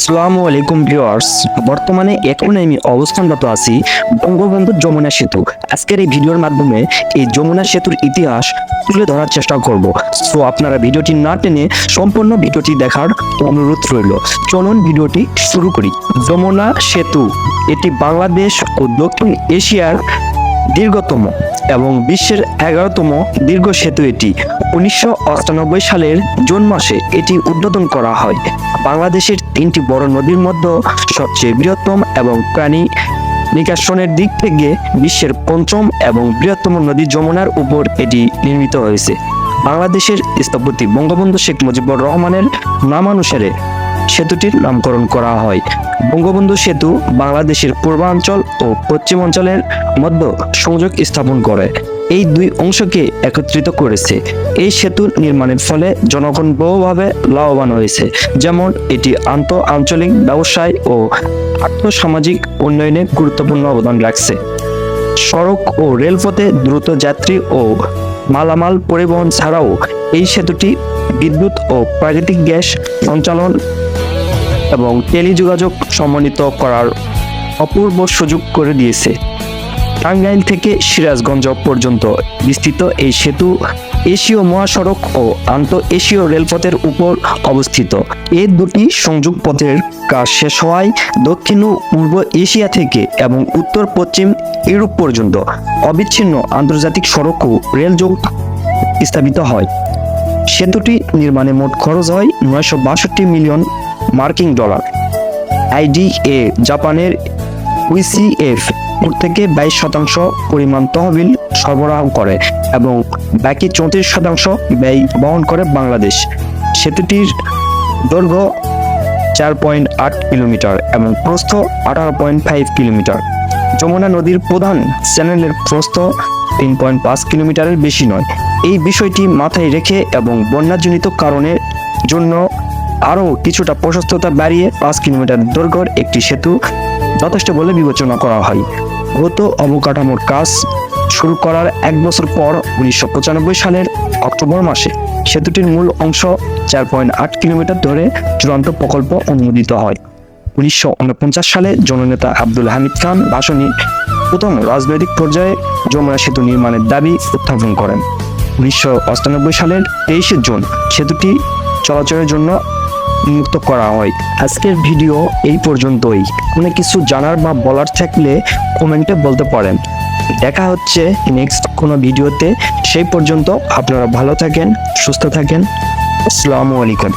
আসসালামু আলাইকুম ভিউয়ার্স। বর্তমানে এখন আমি অবস্থানরত আছি বঙ্গবন্ধু যমুনা সেতু। আজকের এই ভিডিওর মাধ্যমে এই যমুনা সেতুর ইতিহাস তুলে ধরার চেষ্টা করব। সো আপনারা ভিডিওটি না টেনে সম্পূর্ণ ভিডিওটি দেখার অনুরোধ রইল। চলুন ভিডিওটি শুরু করি। যমুনা সেতু এটি বাংলাদেশ ও দক্ষিণ এশিয়ার দীর্ঘতম এবং বিশ্বের 11তম দীর্ঘ সেতু। এটি 1998 সালের জুন মাসে এটি উদ্বোধন করা হয়। বাংলাদেশের 3টি বড় নদীর মধ্যে সবচেয়ে বৃহত্তম এবং পানি নিষ্কাশনের দিক থেকে বিশ্বের 5ম এবং বৃহত্তম নদী যমুনার উপর এটি নির্মিত হয়েছে। বাংলাদেশের স্থপতি বঙ্গবন্ধু শেখ মুজিবুর রহমানের নামানুসারে সেতুটির নামকরণ করা হয়। বঙ্গবন্ধু সেতু বাংলাদেশের পূর্বাঞ্চল ও পশ্চিমাঞ্চলের মধ্যে সংযোগ স্থাপন করে এই দুই অংশকে একত্রিত করেছে। এই সেতু নির্মাণের ফলে জনগণ বহুভাবে লাভবান হয়েছে, যেমন এটি আন্তঃআঞ্চলিক ব্যবসায় ও আর্থসামাজিক উন্নয়নে গুরুত্বপূর্ণ অবদান রাখছে। সড়ক ও রেলপথে দ্রুত যাত্রী ও মালামাল পরিবহন ছাড়াও এই সেতুটি বিদ্যুৎ ও প্রাকৃতিক গ্যাস সঞ্চালন এবং টেলিযোগাযোগ সমন্বিত করার অপূর্ব সুযোগ করে দিয়েছে। টাঙ্গাইল থেকে সিরাজগঞ্জ পর্যন্ত বিস্তৃত এই সেতু এশীয় মহাসড়ক ও আন্তঃএশীয় রেলপথের উপর অবস্থিত। এই দুটি সংযোগ পথের কাজ শেষ হওয়ায় দক্ষিণ ও পূর্ব এশিয়া থেকে এবং উত্তর পশ্চিম ইউরোপ পর্যন্ত অবিচ্ছিন্ন আন্তর্জাতিক সড়ক ও রেলযোগ স্থাপিত হয়। সেতুটি নির্মাণে মোট খরচ হয় 962 মিলিয়ন মার্কিন ডলার। আইডিএ জাপানের ইউসিএফ থেকে 22% পরিমাণ তহবিল সরবরাহ করে এবং বাকি 34% ব্যয় বহন করে বাংলাদেশ। সেতুটির দৈর্ঘ্য 4.8 কিলোমিটার এবং প্রস্থ 18.5 কিলোমিটার। যমুনা নদীর প্রধান চ্যানেলের প্রস্থ 3.5 কিলোমিটারের বেশি নয়। এই বিষয়টি মাথায় রেখে এবং বন্যাজনিত কারণের জন্য আরও কিছুটা প্রশস্ততা বাড়িয়ে 5 কিলোমিটার দৈর্ঘ্যের একটি সেতু যথেষ্ট বলে বিবেচনা করা হয়। গত অবকাঠামোর কাজ শুরু করার 1 বছর পর 1995 সালের অক্টোবর মাসে সেতুটির মূল অংশ 4.8 কিলোমিটার ধরে চূড়ান্ত প্রকল্প অনুমোদিত হয়। 1949 সালে জননেতা আব্দুল হামিদ খান ভাসানী প্রথম রাজনৈতিক পর্যায়ে যমুনা সেতু নির্মাণের দাবি উত্থাপন করেন। 1998 সালের 23 জুন সেতুটি চলাচলের জন্য উন্মুক্ত করা হয়। আজকের ভিডিও এই পর্যন্তই। কোনো কিছু জানার বা বলার থাকলে কমেন্টে বলতে পারেন। দেখা হচ্ছে নেক্সট কোনো ভিডিওতে। সেই পর্যন্ত আপনারা ভালো থাকেন, সুস্থ থাকেন। আসসালামু আলাইকুম।